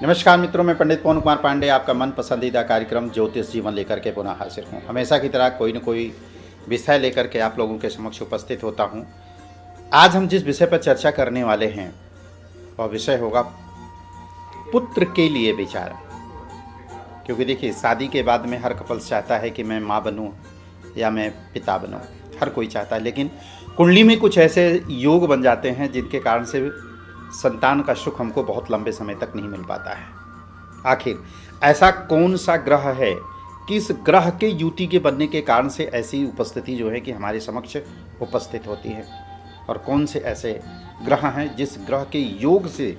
नमस्कार मित्रों, मैं पंडित पवन कुमार पांडे आपका मन पसंदीदा कार्यक्रम ज्योतिष जीवन लेकर के पुनः हाजिर हूँ। हमेशा की तरह कोई न कोई विषय लेकर के आप लोगों के समक्ष उपस्थित होता हूँ। आज हम जिस विषय पर चर्चा करने वाले हैं वह विषय होगा पुत्र के लिए विचार। क्योंकि देखिए, शादी के बाद में हर कपल चाहता है कि मैं माँ बनूँ या मैं पिता बनूँ, हर कोई चाहता है। लेकिन कुंडली में कुछ ऐसे योग बन जाते हैं जिनके कारण से संतान का सुख हमको बहुत लंबे समय तक नहीं मिल पाता है। आखिर ऐसा कौन सा ग्रह है, किस ग्रह के युति के बनने के कारण से ऐसी उपस्थिति जो है कि हमारे समक्ष उपस्थित होती है, और कौन से ऐसे ग्रह हैं जिस ग्रह के योग से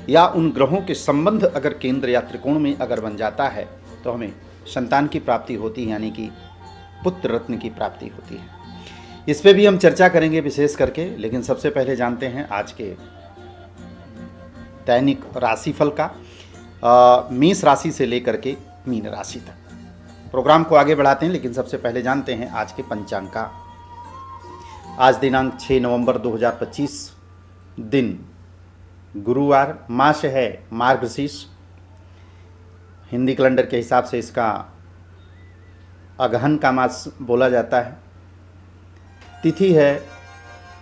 या उन ग्रहों के संबंध अगर केंद्र या त्रिकोण में अगर बन जाता है तो हमें संतान की प्राप्ति होती है, यानी कि पुत्र रत्न की प्राप्ति होती है। इस पर भी हम चर्चा करेंगे विशेष करके। लेकिन सबसे पहले जानते हैं आज के दैनिक राशिफल का, मेष राशि से लेकर के मीन राशि तक। प्रोग्राम को आगे बढ़ाते हैं, लेकिन सबसे पहले जानते हैं आज के पंचांग का। आज दिनांक 6 नवंबर 2025, दिन गुरुवार, मास है मार्गशीर्ष। हिंदी कैलेंडर के हिसाब से इसका अगहन का मास बोला जाता है। तिथि है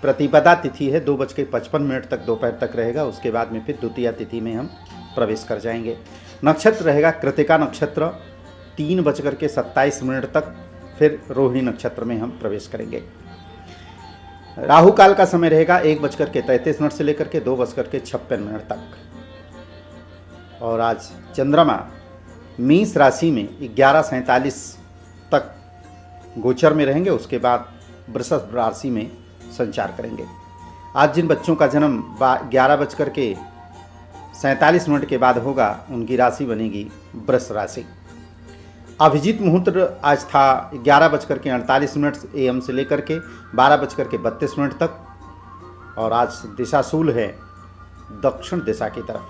प्रतिपदा तिथि है, 2:55 तक दोपहर तक रहेगा। उसके बाद में फिर द्वितीय तिथि में हम प्रवेश कर जाएंगे। नक्षत्र रहेगा कृतिका नक्षत्र, 3:27 तक, फिर रोहिणी नक्षत्र में हम प्रवेश करेंगे। राहु काल का समय रहेगा 1:33 से लेकर के 2:56 तक। और आज चंद्रमा मेष राशि में 11:47 तक गोचर में रहेंगे। उसके बाद वृषभ राशि में संचार करेंगे। आज जिन बच्चों का जन्म 11:47 के बाद होगा, उनकी राशि बनेगी वृष राशि। अभिजीत मुहूर्त आज था 11:48 AM से लेकर के 12:32 तक। और आज दिशाशूल है दक्षिण दिशा की तरफ।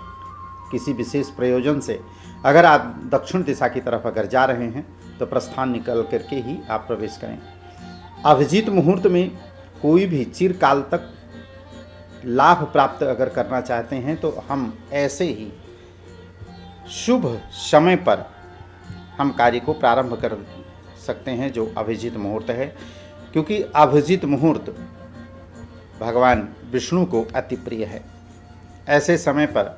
किसी विशेष प्रयोजन से अगर आप दक्षिण दिशा की तरफ अगर जा रहे हैं तो प्रस्थान निकल करके ही आप प्रवेश करें। अभिजीत मुहूर्त में कोई भी चिरकाल तक लाभ प्राप्त अगर करना चाहते हैं तो हम ऐसे ही शुभ समय पर हम कार्य को प्रारंभ कर सकते हैं, जो अभिजीत मुहूर्त है। क्योंकि अभिजीत मुहूर्त भगवान विष्णु को अति प्रिय है। ऐसे समय पर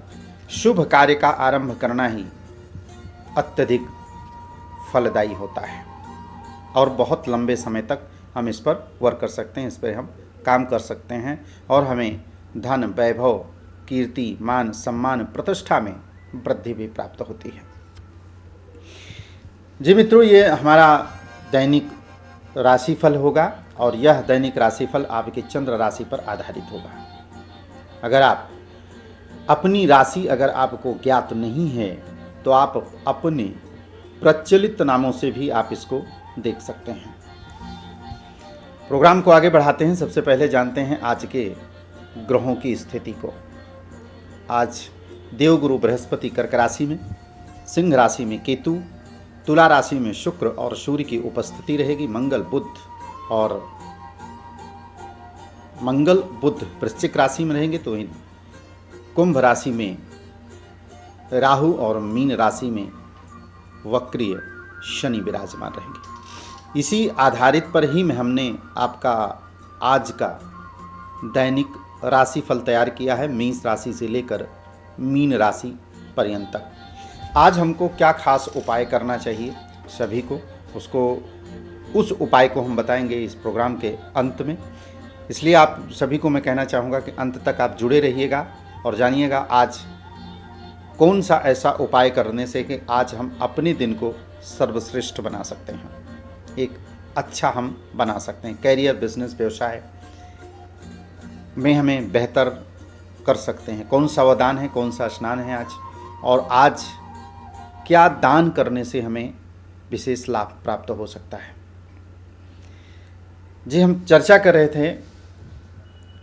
शुभ कार्य का आरंभ करना ही अत्यधिक फलदायी होता है, और बहुत लंबे समय तक हम इस पर वर्क कर सकते हैं, इस पर हम काम कर सकते हैं, और हमें धन, वैभव, कीर्ति, मान, सम्मान, प्रतिष्ठा में वृद्धि भी प्राप्त होती है। जी मित्रों, ये हमारा दैनिक राशिफल होगा, और यह दैनिक राशिफल आपके चंद्र राशि पर आधारित होगा। अगर आप अपनी राशि अगर आपको ज्ञात नहीं है तो आप अपने प्रचलित नामों से भी आप इसको देख सकते हैं। प्रोग्राम को आगे बढ़ाते हैं। सबसे पहले जानते हैं आज के ग्रहों की स्थिति को। आज देवगुरु बृहस्पति कर्क राशि में, सिंह राशि में केतु, तुला राशि में शुक्र और सूर्य की उपस्थिति रहेगी। मंगल बुध वृश्चिक राशि में रहेंगे, तो कुंभ राशि में राहु और मीन राशि में वक्रीय शनि विराजमान रहेंगे। इसी आधारित पर ही में हमने आपका आज का दैनिक राशिफल तैयार किया है, मेष राशि से लेकर मीन राशि पर्यंत तक। आज हमको क्या खास उपाय करना चाहिए सभी को, उस उपाय को हम बताएंगे इस प्रोग्राम के अंत में। इसलिए आप सभी को मैं कहना चाहूँगा कि अंत तक आप जुड़े रहिएगा और जानिएगा आज कौन सा ऐसा उपाय करने से कि आज हम अपने दिन को सर्वश्रेष्ठ बना सकते हैं, एक अच्छा हम बना सकते हैं। कैरियर, बिजनेस, व्यवसाय में हमें बेहतर कर सकते हैं। कौन सा वरदान है, कौन सा स्नान है आज, और आज क्या दान करने से हमें विशेष लाभ प्राप्त हो सकता है। जी, हम चर्चा कर रहे थे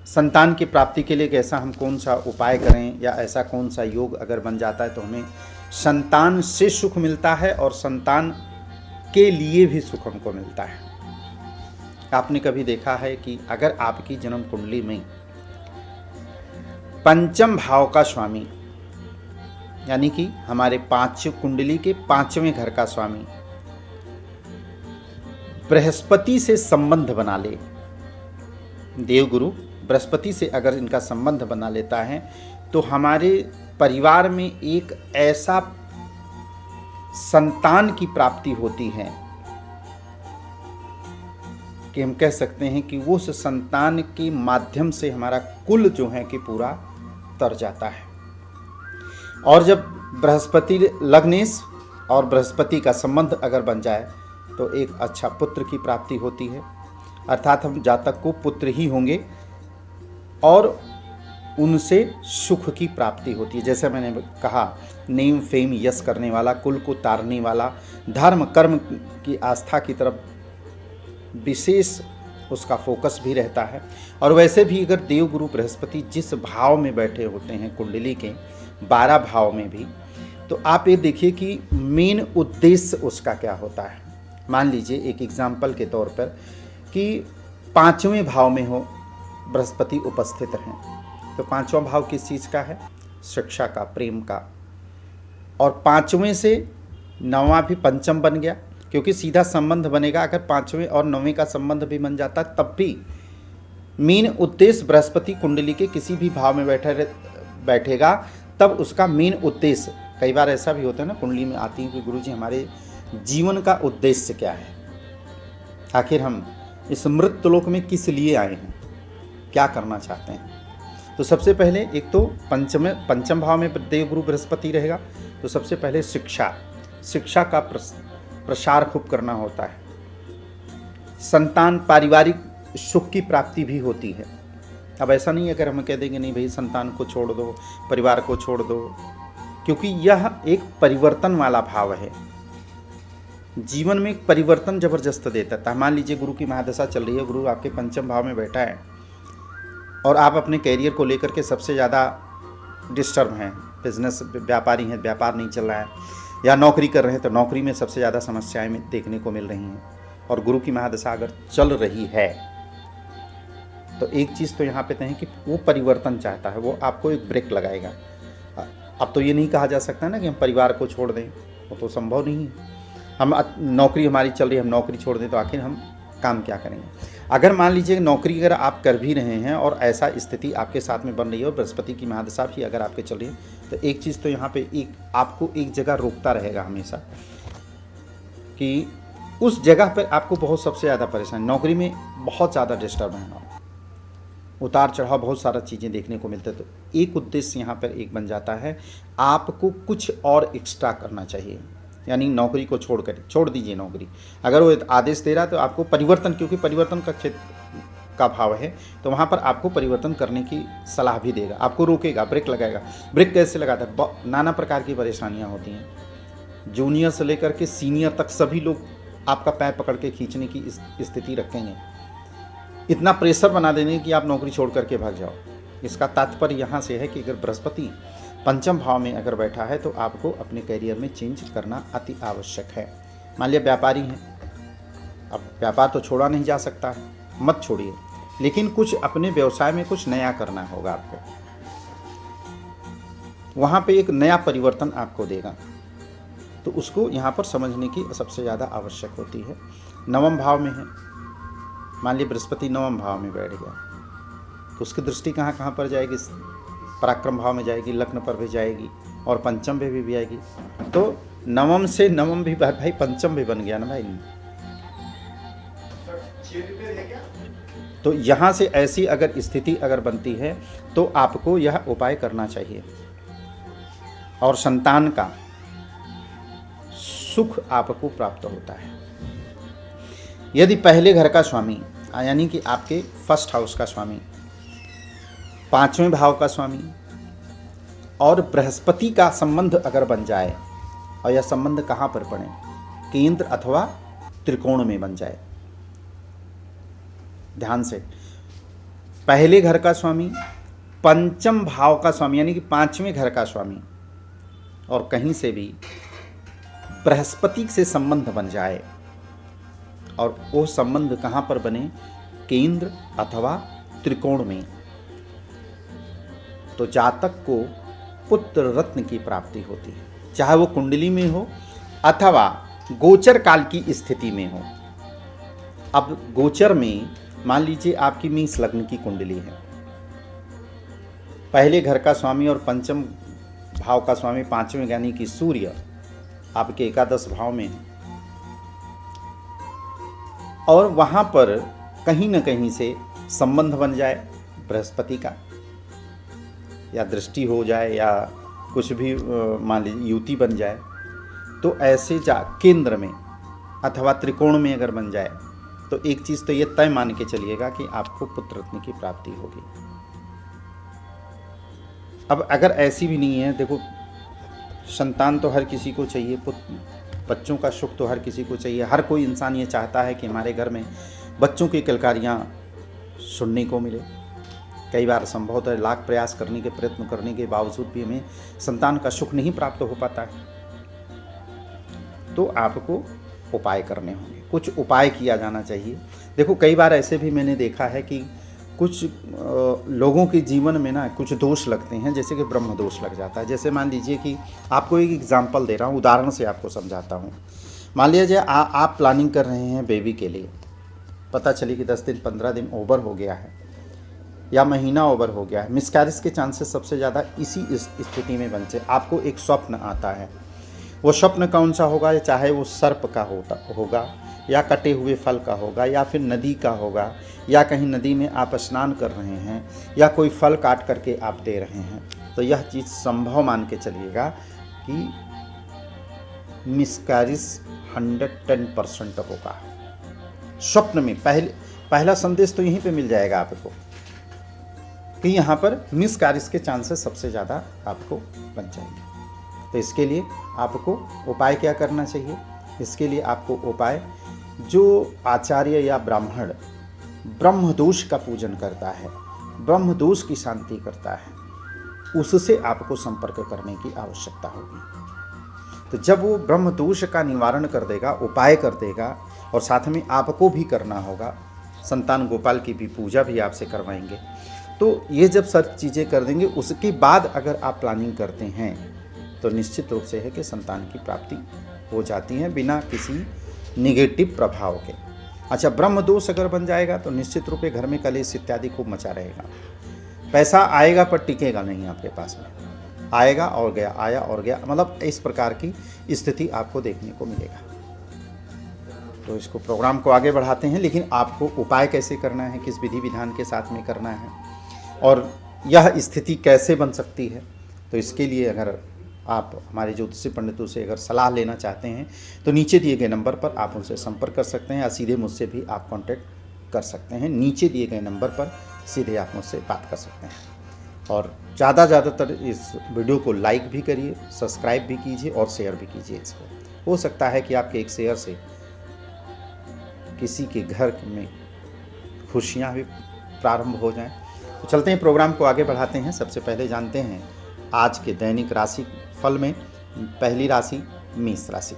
संतान की प्राप्ति के लिए कैसा हम कौन सा उपाय करें, या ऐसा कौन सा योग अगर बन जाता है तो हमें संतान से सुख मिलता है और संतान के लिए भी सुख हमको मिलता है। आपने कभी देखा है कि अगर आपकी जन्म कुंडली में पंचम भाव का स्वामी यानी कि हमारे 5 कुंडली के 5वें घर का स्वामी बृहस्पति से संबंध बना ले, देवगुरु बृहस्पति से अगर इनका संबंध बना लेता है तो हमारे परिवार में एक ऐसा संतान की प्राप्ति होती है कि हम कह सकते हैं कि उस संतान के माध्यम से हमारा कुल जो है कि पूरा तर जाता है। और जब बृहस्पति लग्नेश और बृहस्पति का संबंध अगर बन जाए तो एक अच्छा पुत्र की प्राप्ति होती है, अर्थात हम जातक को पुत्र ही होंगे और उनसे सुख की प्राप्ति होती है। जैसे मैंने कहा, नेम फेम यश करने वाला, कुल को तारने वाला, धर्म कर्म की आस्था की तरफ विशेष उसका फोकस भी रहता है। और वैसे भी अगर देवगुरु बृहस्पति जिस भाव में बैठे होते हैं कुंडली के 12 भाव में भी, तो आप ये देखिए कि मेन उद्देश्य उसका क्या होता है। मान लीजिए एक एग्जाम्पल के तौर पर कि 5वें भाव में हो बृहस्पति उपस्थित हैं, तो 5वां भाव किस चीज़ का है? शिक्षा का, प्रेम का। और 5वें से 9वां भी पंचम बन गया, क्योंकि सीधा संबंध बनेगा। अगर 5वें और 9वें का संबंध भी बन जाता तब भी मेन उद्देश्य बृहस्पति कुंडली के किसी भी भाव में बैठेगा तब उसका मेन उद्देश्य, कई बार ऐसा भी होता है ना, कुंडली में आती है कि गुरुजी हमारे जीवन का उद्देश्य क्या है, आखिर हम इस मृत्युलोक में किस लिए आए हैं, क्या करना चाहते हैं। तो सबसे पहले एक तो पंचम भाव में देवगुरु बृहस्पति रहेगा, तो सबसे पहले शिक्षा का प्रसार खूब करना होता है। संतान, पारिवारिक सुख की प्राप्ति भी होती है। अब ऐसा नहीं अगर हम कह देंगे नहीं भाई संतान को छोड़ दो, परिवार को छोड़ दो, क्योंकि यह एक परिवर्तन वाला भाव है। जीवन में एक परिवर्तन जबरदस्त देता था। मान लीजिए गुरु की महादशा चल रही है, गुरु आपके पंचम भाव में बैठा है और आप अपने कैरियर को लेकर के सबसे ज़्यादा डिस्टर्ब हैं, बिजनेस व्यापारी हैं, व्यापार नहीं चल रहा है, या नौकरी कर रहे हैं तो नौकरी में सबसे ज़्यादा समस्याएं में देखने को मिल रही हैं, और गुरु की महादशा अगर चल रही है तो एक चीज़ तो यहाँ पे तय है कि वो परिवर्तन चाहता है, वो आपको एक ब्रेक लगाएगा। अब तो ये नहीं कहा जा सकता ना कि हम परिवार को छोड़ दें, वो तो संभव नहीं है। हम नौकरी हमारी चल रही है, हम नौकरी छोड़ दें तो आखिर हम काम क्या करेंगे। अगर मान लीजिए नौकरी अगर आप कर भी रहे हैं और ऐसा स्थिति आपके साथ में बन रही है और बृहस्पति की महादशा भी अगर आपके चल रही है, तो एक चीज़ तो यहाँ पे एक आपको एक जगह रोकता रहेगा हमेशा कि उस जगह पर आपको बहुत सबसे ज़्यादा परेशानी, नौकरी में बहुत ज़्यादा डिस्टर्ब है, उतार चढ़ाव बहुत सारा चीज़ें देखने को मिलते हैं। तो एक उद्देश्य यहाँ पर एक बन जाता है, आपको कुछ और एक्स्ट्रा करना चाहिए, यानी नौकरी को छोड़ दीजिए नौकरी। अगर वो आदेश दे रहा है तो आपको परिवर्तन, क्योंकि परिवर्तन का क्षेत्र का भाव है, तो वहाँ पर आपको परिवर्तन करने की सलाह भी देगा, आपको रोकेगा, ब्रेक लगाएगा। ब्रेक कैसे लगाता है? नाना प्रकार की परेशानियाँ होती हैं, जूनियर से लेकर के सीनियर तक सभी लोग आपका पैर पकड़ के खींचने की स्थिति रखेंगे, इतना प्रेशर बना देंगे कि आप नौकरी छोड़ करके भाग जाओ। इसका तात्पर्य यहाँ से है कि अगर बृहस्पति पंचम भाव में अगर बैठा है तो आपको अपने करियर में चेंज करना अति आवश्यक है। मान लिया व्यापारी हैं, अब व्यापार तो छोड़ा नहीं जा सकता है, मत छोड़िए, लेकिन कुछ अपने व्यवसाय में कुछ नया करना होगा आपको, वहाँ पे एक नया परिवर्तन आपको देगा, तो उसको यहाँ पर समझने की सबसे ज़्यादा आवश्यक होती है। 9वें भाव में है, मान लीजिए बृहस्पति 9वें भाव में बैठ गया तो उसकी दृष्टि कहाँ कहाँ पर जाएगी? पराक्रम भाव में जाएगी, लग्न पर भी जाएगी और पंचम पे भी आएगी। तो 9वें से 9वें भी भाई पंचम भी बन गया ना भाई। तो यहाँ से ऐसी अगर स्थिति अगर बनती है तो आपको यह उपाय करना चाहिए और संतान का सुख आपको प्राप्त होता है। यदि पहले घर का स्वामी यानी कि आपके फर्स्ट हाउस का स्वामी, 5वें भाव का स्वामी और बृहस्पति का संबंध अगर बन जाए, और यह संबंध कहाँ पर बने? केंद्र अथवा त्रिकोण में बन जाए। ध्यान से, पहले घर का स्वामी, पंचम भाव का स्वामी यानी कि 5वें घर का स्वामी, और कहीं से भी बृहस्पति से संबंध बन जाए, और वो संबंध कहाँ पर बने? केंद्र अथवा त्रिकोण में, तो जातक को पुत्र रत्न की प्राप्ति होती है, चाहे वो कुंडली में हो अथवा गोचर काल की स्थिति में हो। अब गोचर में मान लीजिए आपकी मेष लग्न की कुंडली है, पहले घर का स्वामी और पंचम भाव का स्वामी पांचवें यानी कि सूर्य आपके एकादश भाव में है, और वहां पर कहीं न कहीं से संबंध बन जाए बृहस्पति का, या दृष्टि हो जाए, या कुछ भी मान लीजिए युति बन जाए, तो ऐसे केंद्र में अथवा त्रिकोण में अगर बन जाए तो एक चीज़ तो ये तय मान के चलिएगा कि आपको पुत्र रत्न की प्राप्ति होगी। अब अगर ऐसी भी नहीं है, देखो संतान तो हर किसी को चाहिए, बच्चों का सुख तो हर किसी को चाहिए, हर कोई इंसान ये चाहता है कि हमारे घर में बच्चों की किलकारियाँ सुनने को मिले। कई बार संभवतः है लाख प्रयास करने के प्रयत्न करने के बावजूद भी हमें संतान का सुख नहीं प्राप्त हो पाता है, तो आपको उपाय करने होंगे, कुछ उपाय किया जाना चाहिए। देखो कई बार ऐसे भी मैंने देखा है कि कुछ लोगों के जीवन में ना कुछ दोष लगते हैं, जैसे कि ब्रह्म दोष लग जाता है। जैसे मान लीजिए कि आपको एक एग्जांपल दे रहा हूँ, उदाहरण से आपको समझाता हूँ। मान लीजिए आप प्लानिंग कर रहे हैं बेबी के लिए, पता चली कि 10 दिन 15 दिन ओवर हो गया है या महीना ओवर हो गया है, मिसकैरेज के चांसेस सबसे ज़्यादा इसी स्थिति में बनते। आपको एक स्वप्न आता है, वो स्वप्न कौन सा होगा, चाहे वो सर्प का होगा या कटे हुए फल का होगा या फिर नदी का होगा, या कहीं नदी में आप स्नान कर रहे हैं या कोई फल काट करके आप दे रहे हैं, तो यह चीज़ संभव मान के चलिएगा कि मिसकैरेज 110% होगा। स्वप्न में पहला संदेश तो यहीं पे मिल जाएगा आपको कि यहाँ पर मिसकैरेज के चांसेस सबसे ज़्यादा आपको बन जाएंगे। तो इसके लिए आपको उपाय क्या करना चाहिए? इसके लिए आपको उपाय, जो आचार्य या ब्राह्मण ब्रह्मदोष का पूजन करता है, ब्रह्मदोष की शांति करता है, उससे आपको संपर्क करने की आवश्यकता होगी। तो जब वो ब्रह्मदोष का निवारण कर देगा, उपाय कर देगा, और साथ में आपको भी करना होगा, संतान गोपाल की भी पूजा भी आपसे करवाएंगे, तो ये जब सब चीज़ें कर देंगे, उसके बाद अगर आप प्लानिंग करते हैं तो निश्चित रूप से है कि संतान की प्राप्ति हो जाती है बिना किसी निगेटिव प्रभाव के। अच्छा, ब्रह्म दोष अगर बन जाएगा तो निश्चित रूप से घर में कलेश इत्यादि खूब मचा रहेगा। पैसा आएगा पर टिकेगा नहीं आपके पास में, आएगा और गया, आया और गया, मतलब इस प्रकार की स्थिति आपको देखने को मिलेगा। तो इसको प्रोग्राम को आगे बढ़ाते हैं, लेकिन आपको उपाय कैसे करना है, किस विधि विधान के साथ में करना है, और यह स्थिति कैसे बन सकती है, तो इसके लिए अगर आप हमारे ज्योतिषी पंडितों से अगर सलाह लेना चाहते हैं तो नीचे दिए गए नंबर पर आप उनसे संपर्क कर सकते हैं, या सीधे मुझसे भी आप कांटेक्ट कर सकते हैं। नीचे दिए गए नंबर पर सीधे आप मुझसे बात कर सकते हैं। और ज़्यादातर इस वीडियो को लाइक भी करिए, सब्सक्राइब भी कीजिए और शेयर भी कीजिए इसको। हो सकता है कि आपके एक शेयर से किसी के घर में खुशियाँ भी प्रारंभ हो जाएँ। तो चलते हैं, प्रोग्राम को आगे बढ़ाते हैं। सबसे पहले जानते हैं आज के दैनिक राशि फल में पहली राशि मेष राशि।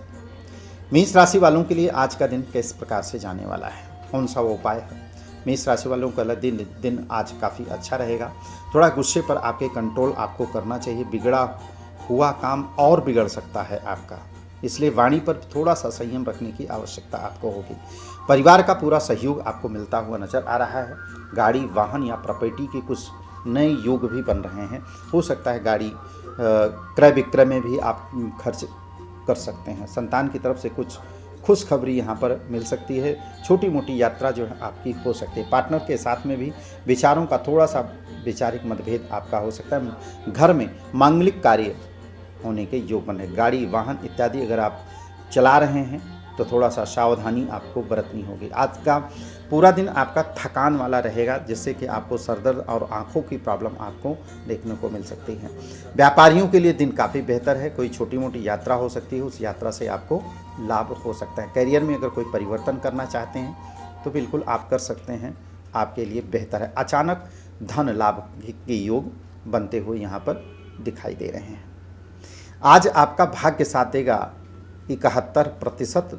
मेष राशि वालों के लिए आज का दिन किस प्रकार से जाने वाला है, कौन सा वो उपाय है? मेष राशि वालों का दिन आज काफ़ी अच्छा रहेगा। थोड़ा गुस्से पर आपके कंट्रोल आपको करना चाहिए, बिगड़ा हुआ काम और बिगड़ सकता है आपका, इसलिए वाणी पर थोड़ा सा संयम रखने की आवश्यकता आपको होगी। परिवार का पूरा सहयोग आपको मिलता हुआ नजर आ रहा है। गाड़ी, वाहन या प्रॉपर्टी के कुछ नए योग भी बन रहे हैं। हो सकता है गाड़ी क्रय विक्रय में भी आप खर्च कर सकते हैं। संतान की तरफ से कुछ खुशखबरी यहाँ पर मिल सकती है। छोटी मोटी यात्रा जो है आपकी हो सकती है। पार्टनर के साथ में भी विचारों का थोड़ा सा वैचारिक मतभेद आपका हो सकता है। घर में मांगलिक कार्य होने के योग बन रहे। गाड़ी, वाहन इत्यादि अगर आप चला रहे हैं तो थोड़ा सा सावधानी आपको बरतनी होगी। आज का पूरा दिन आपका थकान वाला रहेगा, जिससे कि आपको सरदर्द और आंखों की प्रॉब्लम आपको देखने को मिल सकती है। व्यापारियों के लिए दिन काफ़ी बेहतर है। कोई छोटी मोटी यात्रा हो सकती है, उस यात्रा से आपको लाभ हो सकता है। करियर में अगर कोई परिवर्तन करना चाहते हैं तो बिल्कुल आप कर सकते हैं, आपके लिए बेहतर है। अचानक धन लाभ के योग बनते हुए यहाँ पर दिखाई दे रहे हैं। आज आपका भाग्य साथ देगा 71%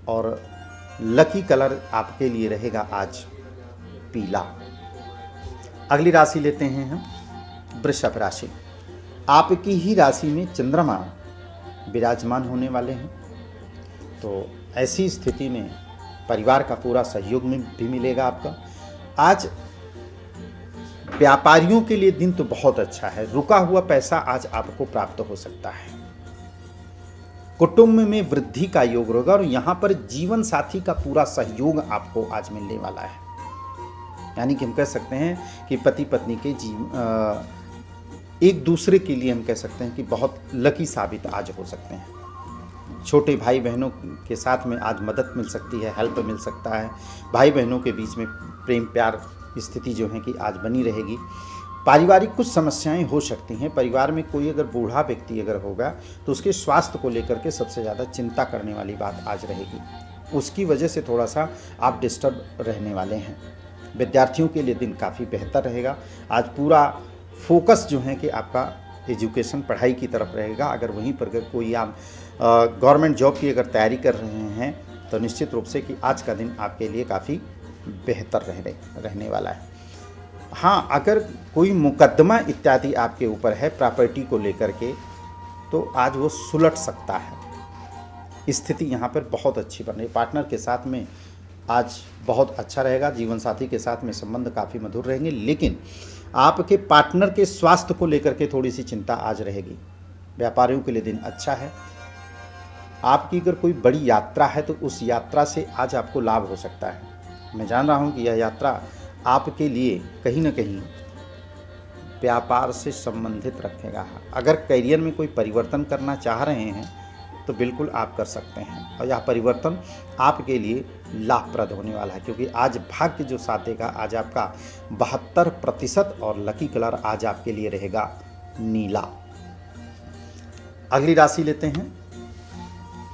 और लकी कलर आपके लिए रहेगा आज पीला। अगली राशि लेते हैं हम वृषभ राशि। आपकी ही राशि में चंद्रमा विराजमान होने वाले हैं, तो ऐसी स्थिति में परिवार का पूरा सहयोग में भी मिलेगा आपका। आज व्यापारियों के लिए दिन तो बहुत अच्छा है, रुका हुआ पैसा आज आपको प्राप्त हो सकता है। कुटुंब में वृद्धि का योग होगा और यहाँ पर जीवन साथी का पूरा सहयोग आपको आज मिलने वाला है। यानी कि हम कह सकते हैं कि पति पत्नी के एक दूसरे के लिए हम कह सकते हैं कि बहुत लकी साबित आज हो सकते हैं। छोटे भाई बहनों के साथ में आज मदद मिल सकती है, हेल्प मिल सकता है। भाई बहनों के बीच में प्रेम प्यार स्थिति जो है कि आज बनी रहेगी। पारिवारिक कुछ समस्याएं हो सकती हैं। परिवार में कोई अगर बूढ़ा व्यक्ति अगर होगा तो उसके स्वास्थ्य को लेकर के सबसे ज़्यादा चिंता करने वाली बात आज रहेगी। उसकी वजह से थोड़ा सा आप डिस्टर्ब रहने वाले हैं। विद्यार्थियों के लिए दिन काफ़ी बेहतर रहेगा। आज पूरा फोकस जो है कि आपका एजुकेशन पढ़ाई की तरफ रहेगा। अगर वहीं पर अगर कोई आप गवर्नमेंट जॉब की अगर तैयारी कर रहे हैं तो निश्चित रूप से कि आज का दिन आपके लिए काफ़ी बेहतर रहने वाला है। हाँ, अगर कोई मुकदमा इत्यादि आपके ऊपर है प्रॉपर्टी को लेकर के तो आज वो सुलट सकता है। स्थिति यहाँ पर बहुत अच्छी बन रही। पार्टनर के साथ में आज बहुत अच्छा रहेगा। जीवन साथी के साथ में संबंध काफ़ी मधुर रहेंगे, लेकिन आपके पार्टनर के स्वास्थ्य को लेकर के थोड़ी सी चिंता आज रहेगी। व्यापारियों के लिए दिन अच्छा है। आपकी अगर कोई बड़ी यात्रा है तो उस यात्रा से आज आपको लाभ हो सकता है। मैं जान रहा हूँ कि यह यात्रा आपके लिए कहीं ना कहीं व्यापार से संबंधित रखेगा। अगर करियर में कोई परिवर्तन करना चाह रहे हैं तो बिल्कुल आप कर सकते हैं और यह परिवर्तन आपके लिए लाभप्रद होने वाला है, क्योंकि आज भाग्य जो साथ देगा आज आपका 72% और लकी कलर आज आपके लिए रहेगा नीला। अगली राशि लेते हैं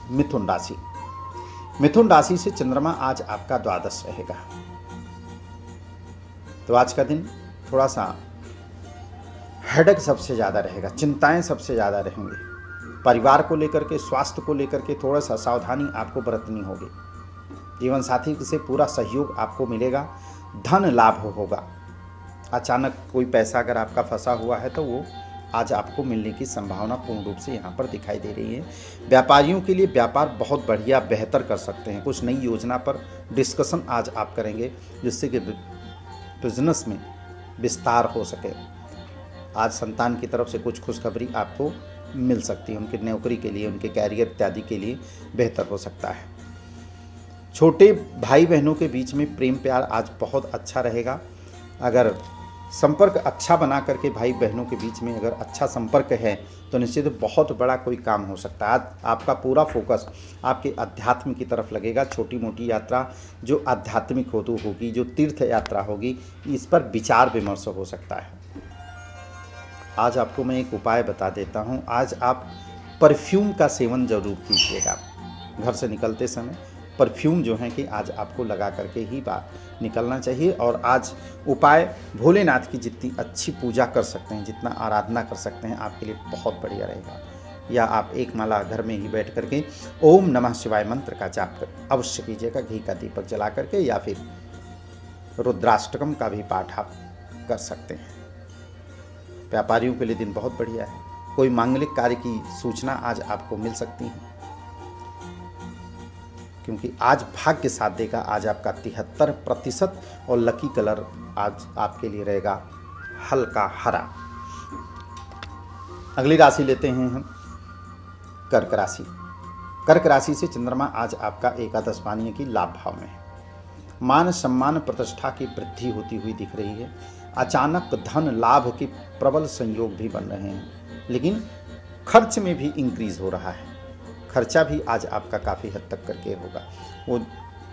मिथुन राशि। मिथुन राशि से चंद्रमा आज आपका द्वादश रहेगा। तो आज का दिन थोड़ा सा हेडेक सबसे ज़्यादा रहेगा, चिंताएं सबसे ज़्यादा रहेंगी। परिवार को लेकर के, स्वास्थ्य को लेकर के थोड़ा सा सावधानी आपको बरतनी होगी। जीवन साथी से पूरा सहयोग आपको मिलेगा। धन लाभ होगा। अचानक कोई पैसा अगर आपका फंसा हुआ है तो वो आज आपको मिलने की संभावना पूर्ण रूप से यहाँ पर दिखाई दे रही है। व्यापारियों के लिए व्यापार बहुत बढ़िया बेहतर कर सकते हैं। कुछ नई योजना पर डिस्कशन आज आप करेंगे जिससे कि बिजनेस में विस्तार हो सके। आज संतान की तरफ से कुछ खुशखबरी आपको मिल सकती है। उनकी नौकरी के लिए, उनके कैरियर इत्यादि के लिए बेहतर हो सकता है। छोटे भाई बहनों के बीच में प्रेम प्यार आज बहुत अच्छा रहेगा। अगर संपर्क अच्छा बना करके भाई बहनों के बीच में अगर अच्छा संपर्क है तो निश्चित बहुत बड़ा कोई काम हो सकता है। आज आपका पूरा फोकस आपके अध्यात्म की तरफ लगेगा। छोटी मोटी यात्रा जो आध्यात्मिक होगी, जो तीर्थ यात्रा होगी, इस पर विचार विमर्श हो सकता है। आज आपको मैं एक उपाय बता देता हूँ। आज आप परफ्यूम का सेवन जरूर कीजिएगा। घर से निकलते समय परफ्यूम जो है कि आज आपको लगा करके ही निकलना चाहिए। और आज उपाय भोलेनाथ की जितनी अच्छी पूजा कर सकते हैं, जितना आराधना कर सकते हैं, आपके लिए बहुत बढ़िया रहेगा। या आप एक माला घर में ही बैठ करके ओम नमः शिवाय मंत्र का जाप अवश्य कीजिएगा, घी का दीपक जला करके, या फिर रुद्राष्टकम का भी पाठ आप कर सकते हैं। व्यापारियों के लिए दिन बहुत बढ़िया है। कोई मांगलिक कार्य की सूचना आज आपको मिल सकती है, क्योंकि आज भाग्य साथ देगा। आज आपका 73% और लकी कलर आज आपके लिए रहेगा हल्का हरा। अगली राशि लेते हैं हम कर्क राशि। कर्क राशि से चंद्रमा आज आपका एकादश पानीय की लाभ भाव में है। मान सम्मान प्रतिष्ठा की वृद्धि होती हुई दिख रही है। अचानक धन लाभ के प्रबल संयोग भी बन रहे हैं, लेकिन खर्च में भी इंक्रीज हो रहा है। खर्चा भी आज आपका काफ़ी हद तक करके होगा। वो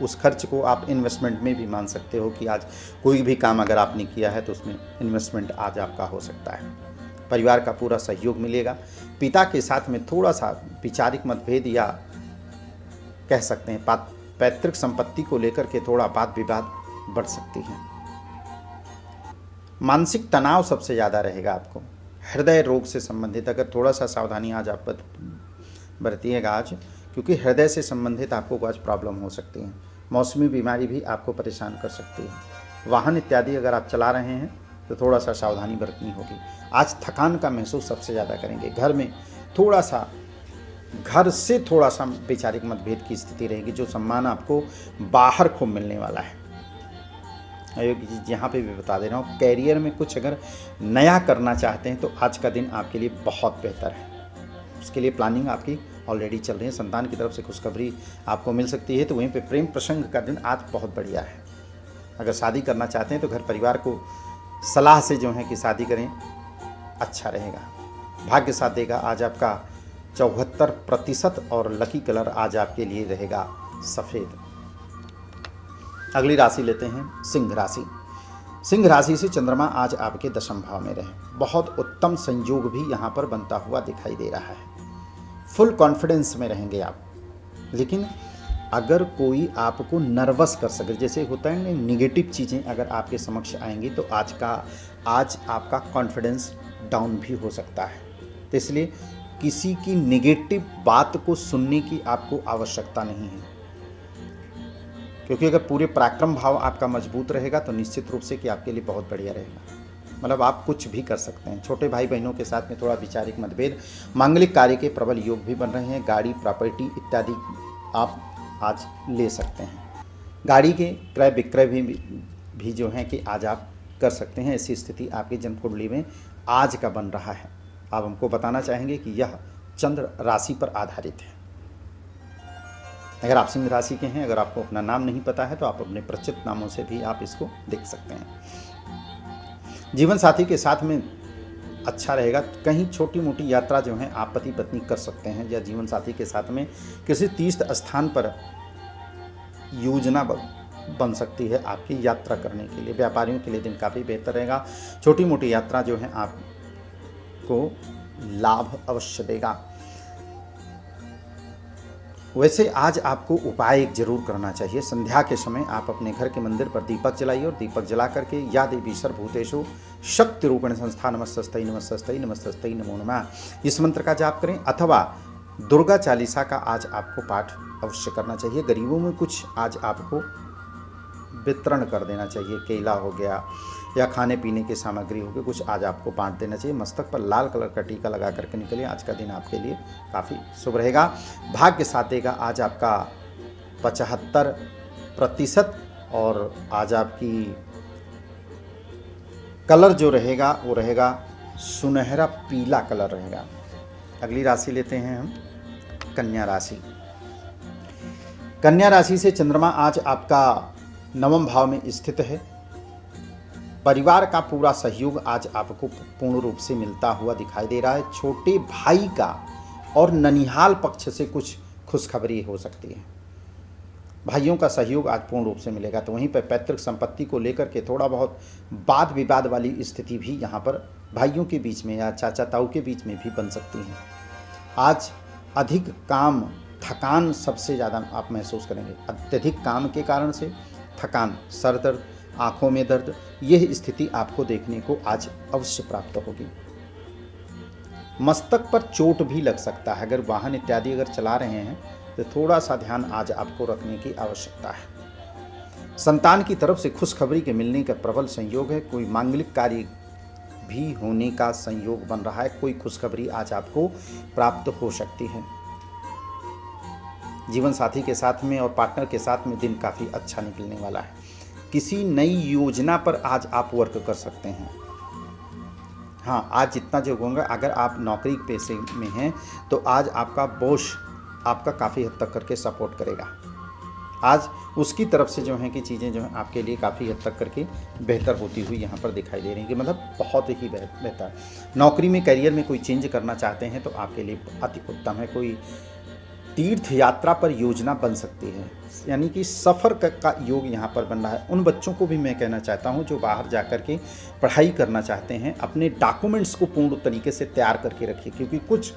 उस खर्च को आप इन्वेस्टमेंट में भी मान सकते हो कि आज कोई भी काम अगर आपने किया है तो उसमें इन्वेस्टमेंट आज आपका हो सकता है। परिवार का पूरा सहयोग मिलेगा। पिता के साथ में थोड़ा सा वैचारिक मतभेद या कह सकते हैं पैतृक संपत्ति को लेकर के थोड़ा वाद विवाद बढ़ सकती है। मानसिक तनाव सबसे ज़्यादा रहेगा आपको। हृदय रोग से संबंधित अगर थोड़ा सा सावधानी आज आप बरतिएगा आज, क्योंकि हृदय से संबंधित आपको आज प्रॉब्लम हो सकती है। मौसमी बीमारी भी आपको परेशान कर सकती है। वाहन इत्यादि अगर आप चला रहे हैं तो थोड़ा सा सावधानी बरतनी होगी। आज थकान का महसूस सबसे ज़्यादा करेंगे। घर में थोड़ा सा, घर से थोड़ा सा वैचारिक मतभेद की स्थिति रहेगी। जो सम्मान आपको बाहर खूब मिलने वाला है। यहाँ पे भी बता दे रहा हूँ, कैरियर में कुछ अगर नया करना चाहते हैं तो आज का दिन आपके लिए बहुत बेहतर है। उसके लिए प्लानिंग आपकी ऑलरेडी चल रही है। संतान की तरफ से खुशखबरी आपको मिल सकती है। तो वहीं पे प्रेम प्रसंग का दिन आज बहुत बढ़िया है। अगर शादी करना चाहते हैं तो घर परिवार को सलाह से जो है कि शादी करें, अच्छा रहेगा। भाग्य साथ देगा आज आपका 74% और लकी कलर आज आपके लिए रहेगा सफ़ेद। अगली राशि लेते हैं सिंह राशि। सिंह राशि से चंद्रमा आज आपके दशम भाव में रहे। बहुत उत्तम संयोग भी यहाँ पर बनता हुआ दिखाई दे रहा है। फुल कॉन्फिडेंस में रहेंगे आप। लेकिन अगर कोई आपको नर्वस कर सके, जैसे होता है ना, निगेटिव चीज़ें अगर आपके समक्ष आएंगी तो आज आपका कॉन्फिडेंस डाउन भी हो सकता है। तो इसलिए किसी की निगेटिव बात को सुनने की आपको आवश्यकता नहीं है, क्योंकि अगर पूरे पराक्रम भाव आपका मजबूत रहेगा तो निश्चित रूप से कि आपके लिए बहुत बढ़िया रहेगा। मतलब आप कुछ भी कर सकते हैं। छोटे भाई बहनों के साथ में थोड़ा वैचारिक मतभेद, मांगलिक कार्य के प्रबल योग भी बन रहे हैं। गाड़ी, प्रॉपर्टी इत्यादि आप आज ले सकते हैं। गाड़ी के क्रय विक्रय भी जो है कि आज आप कर सकते हैं। ऐसी स्थिति आपकी जन्म कुंडली में आज का बन रहा है। आप हमको बताना चाहेंगे कि यह चंद्र राशि पर आधारित है। अगर आप सिंह राशि के हैं, अगर आपको अपना नाम नहीं पता है तो आप अपने प्रचित नामों से भी आप इसको देख सकते हैं। जीवन साथी के साथ में अच्छा रहेगा। कहीं छोटी मोटी यात्रा जो है आप पति पत्नी कर सकते हैं, या जीवन साथी के साथ में किसी तीर्थ स्थान पर योजना बन सकती है आपकी यात्रा करने के लिए। व्यापारियों के लिए दिन काफ़ी बेहतर रहेगा। छोटी मोटी यात्रा जो है आपको लाभ अवश्य देगा। वैसे आज आपको उपाय एक जरूर करना चाहिए। संध्या के समय आप अपने घर के मंदिर पर दीपक जलाइए और दीपक जला करके या देवी सर्वभूतेषु शक्ति रूपेण संस्था नमस्तस्यै नमस्तस्यै नमस्तस्यै नमो नमः इस मंत्र का जाप करें, अथवा दुर्गा चालीसा का आज आपको पाठ अवश्य करना चाहिए। गरीबों में कुछ आज आपको वितरण कर देना चाहिए। केला हो गया या खाने पीने की सामग्री हो गई, कुछ आज आपको बांट देना चाहिए। मस्तक पर लाल कलर का टीका लगा करके निकलिए। आज का दिन आपके लिए काफ़ी शुभ रहेगा। भाग्य साथ देगा आज आपका 75% और आज आपकी कलर जो रहेगा वो रहेगा सुनहरा पीला कलर रहेगा। अगली राशि लेते हैं हम कन्या राशि। कन्या राशि से चंद्रमा आज आपका 9वें भाव में स्थित है। परिवार का पूरा सहयोग आज आपको पूर्ण रूप से मिलता हुआ दिखाई दे रहा है। छोटे भाई का और ननिहाल पक्ष से कुछ खुशखबरी हो सकती है। भाइयों का सहयोग आज पूर्ण रूप से मिलेगा। तो वहीं पर पैतृक संपत्ति को लेकर के थोड़ा बहुत वाद विवाद वाली स्थिति भी यहाँ पर भाइयों के बीच में या चाचा ताऊ के बीच में भी बन सकती है। आज अधिक काम, थकान सबसे ज़्यादा आप महसूस करेंगे। अत्यधिक काम के कारण से थकान, सर दर्द, आँखों में दर्द, यह स्थिति आपको देखने को आज अवश्य प्राप्त होगी। मस्तक पर चोट भी लग सकता है। अगर वाहन इत्यादि अगर चला रहे हैं तो थोड़ा सा ध्यान आज आपको रखने की आवश्यकता है। संतान की तरफ से खुशखबरी के मिलने का प्रबल संयोग है। कोई मांगलिक कार्य भी होने का संयोग बन रहा है। कोई खुशखबरी आज आपको प्राप्त हो सकती है। जीवन साथी के साथ में और पार्टनर के साथ में दिन काफ़ी अच्छा निकलने वाला है। किसी नई योजना पर आज आप वर्क कर सकते हैं। हाँ, आज जितना जो होगा, अगर आप नौकरी पेशे में हैं तो आज आपका बॉस आपका काफ़ी हद तक करके सपोर्ट करेगा। आज उसकी तरफ से जो है कि चीज़ें जो हैं आपके लिए काफ़ी हद तक करके बेहतर होती हुई यहाँ पर दिखाई दे रही हैं, कि मतलब बहुत ही बेहतर। नौकरी में, करियर में कोई चेंज करना चाहते हैं तो आपके लिए अति उत्तम है। कोई तीर्थ यात्रा पर योजना बन सकती है, यानी कि सफ़र का योग यहाँ पर बन रहा है। उन बच्चों को भी मैं कहना चाहता हूँ जो बाहर जा कर के पढ़ाई करना चाहते हैं, अपने डॉक्यूमेंट्स को पूर्ण तरीके से तैयार करके रखिए, क्योंकि कुछ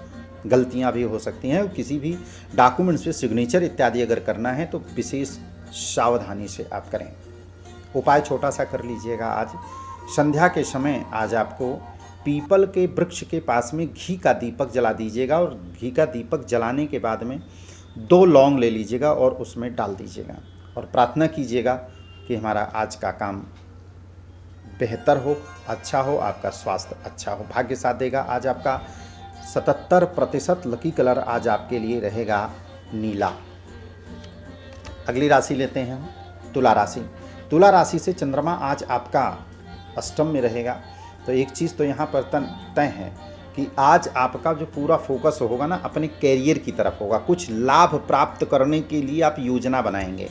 गलतियाँ भी हो सकती हैं। किसी भी डॉक्यूमेंट्स पे सिग्नेचर इत्यादि अगर करना है तो विशेष सावधानी से आप करें। उपाय छोटा सा कर लीजिएगा। आज संध्या के समय आज आपको पीपल के वृक्ष के पास में घी का दीपक जला दीजिएगा, और घी का दीपक जलाने के बाद में 2 लौंग ले लीजिएगा और उसमें डाल दीजिएगा, और प्रार्थना कीजिएगा कि हमारा आज का काम बेहतर हो, अच्छा हो, आपका स्वास्थ्य अच्छा हो। भाग्य साथ देगा आज आपका 77%। लकी कलर आज आपके लिए रहेगा नीला। अगली राशि लेते हैं हम तुला राशि। तुला राशि से चंद्रमा आज आपका अष्टम में रहेगा। तो एक चीज़ तो यहाँ पर तय है कि आज आपका जो पूरा फोकस होगा ना अपने कैरियर की तरफ होगा। कुछ लाभ प्राप्त करने के लिए आप योजना बनाएंगे,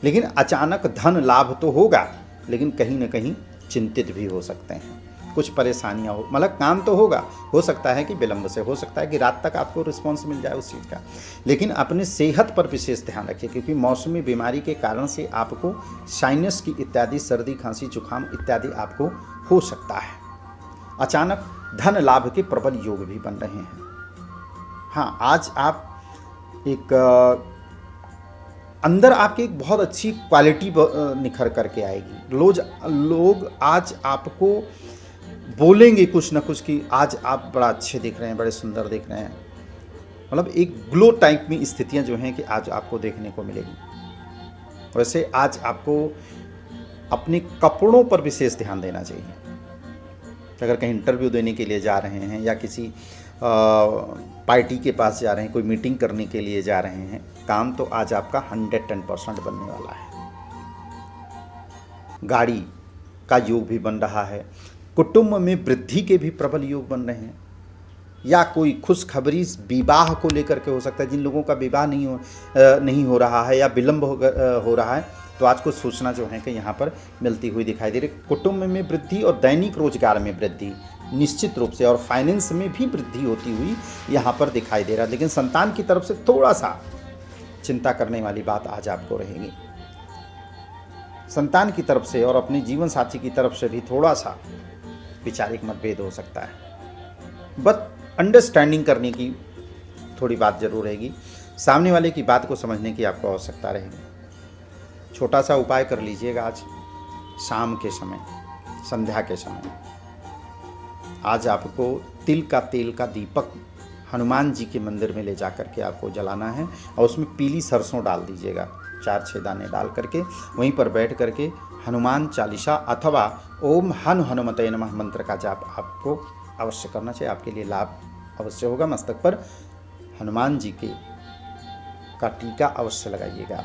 लेकिन अचानक धन लाभ तो होगा, लेकिन कहीं ना कहीं चिंतित भी हो सकते हैं। कुछ परेशानियां हो, मतलब काम तो होगा, हो सकता है कि विलंब से, हो सकता है कि रात तक आपको रिस्पॉन्स मिल जाए उस चीज़ का, लेकिन अपने सेहत पर विशेष ध्यान रखिए, क्योंकि मौसमी बीमारी के कारण से आपको साइनस की इत्यादि, सर्दी खांसी जुकाम इत्यादि आपको हो सकता है। अचानक धन लाभ के प्रबल योग भी बन रहे हैं। हाँ, आज आप एक अंदर आपकी एक बहुत अच्छी क्वालिटी निखर करके आएगी। लोग आज आपको बोलेंगे कुछ ना कुछ कि आज आप बड़ा अच्छे दिख रहे हैं, बड़े सुंदर दिख रहे हैं। मतलब एक ग्लो टाइप में स्थितियां जो हैं कि आज आपको देखने को मिलेगी। वैसे आज आपको अपने कपड़ों पर विशेष ध्यान देना चाहिए। अगर कहीं इंटरव्यू देने के लिए जा रहे हैं या किसी पार्टी के पास जा रहे हैं, कोई मीटिंग करने के लिए जा रहे हैं, काम तो आज आपका 110% बनने वाला है। गाड़ी का योग भी बन रहा है। कुटुंब में वृद्धि के भी प्रबल योग बन रहे हैं, या कोई खुशखबरी विवाह को लेकर के हो सकता है। जिन लोगों का विवाह नहीं हो रहा है या विलंब हो रहा है, तो आज कुछ सूचना जो है कि यहाँ पर मिलती हुई दिखाई दे रही। कुटुंब में वृद्धि और दैनिक रोजगार में वृद्धि निश्चित रूप से, और फाइनेंस में भी वृद्धि होती हुई यहाँ पर दिखाई दे रहा है। लेकिन संतान की तरफ से थोड़ा सा चिंता करने वाली बात आज आपको रहेगी। संतान की तरफ से और अपने जीवन साथी की तरफ से भी थोड़ा सा वैचारिक मतभेद हो सकता है। बट अंडरस्टैंडिंग करने की थोड़ी बात जरूर रहेगी। सामने वाले की बात को समझने की आपको आवश्यकता रहेगी। छोटा सा उपाय कर लीजिएगा आज शाम के समय, संध्या के समय। आज आपको तिल का तेल का दीपक हनुमान जी के मंदिर में ले जा करके आपको जलाना है, और उसमें पीली सरसों डाल दीजिएगा, 4-6 दाने डाल करके वहीं पर बैठ करके हनुमान चालीसा अथवा ओम हनुमते नमः मंत्र का जाप आपको अवश्य करना चाहिए। आपके लिए लाभ अवश्य होगा। मस्तक पर हनुमान जी का टीका अवश्य लगाइएगा।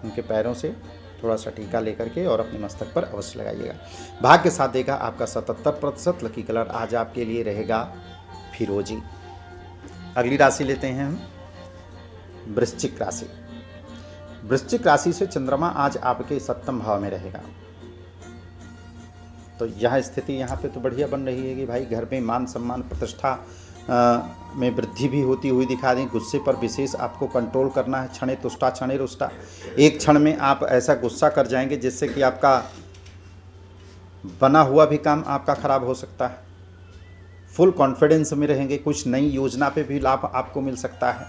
उनके पैरों से थोड़ा सा टीका लेकर के और अपने मस्तक पर अवश्य लगाइएगा। भाग्य साथ देगा आपका 77%। लकी कलर आज आपके लिए रहेगा फिरोजी। अगली राशि लेते हैं हम वृश्चिक राशि। वृश्चिक राशि से चंद्रमा आज आपके 7वें भाव में रहेगा। तो यह स्थिति यहाँ पे तो बढ़िया बन रही है कि भाई घर में मान सम्मान प्रतिष्ठा में वृद्धि भी होती हुई दिखा दें। गुस्से पर विशेष आपको कंट्रोल करना है। क्षणे तुष्टा क्षणे रुष्टा, एक क्षण में आप ऐसा गुस्सा कर जाएंगे जिससे कि आपका बना हुआ भी काम आपका खराब हो सकता है। फुल कॉन्फिडेंस में रहेंगे। कुछ नई योजना पे भी लाभ आपको मिल सकता है।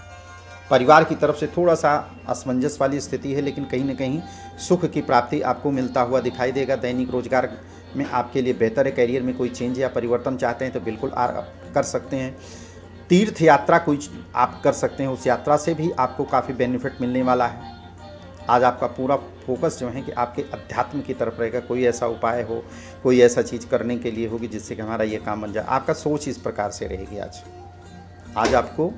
परिवार की तरफ से थोड़ा सा असमंजस वाली स्थिति है, लेकिन कहीं ना कहीं सुख की प्राप्ति आपको मिलता हुआ दिखाई देगा। दैनिक रोजगार में आपके लिए बेहतर है। करियर में कोई चेंज या परिवर्तन चाहते हैं तो बिल्कुल कर सकते हैं। तीर्थ यात्रा कोई आप कर सकते हैं, उस यात्रा से भी आपको काफ़ी बेनिफिट मिलने वाला है। आज आपका पूरा फोकस जो है कि आपके अध्यात्म की तरफ रहेगा। कोई ऐसा उपाय हो, कोई ऐसा चीज़ करने के लिए होगी जिससे कि हमारा ये काम बन जाए। आपका सोच इस प्रकार से रहेगी। आज आपको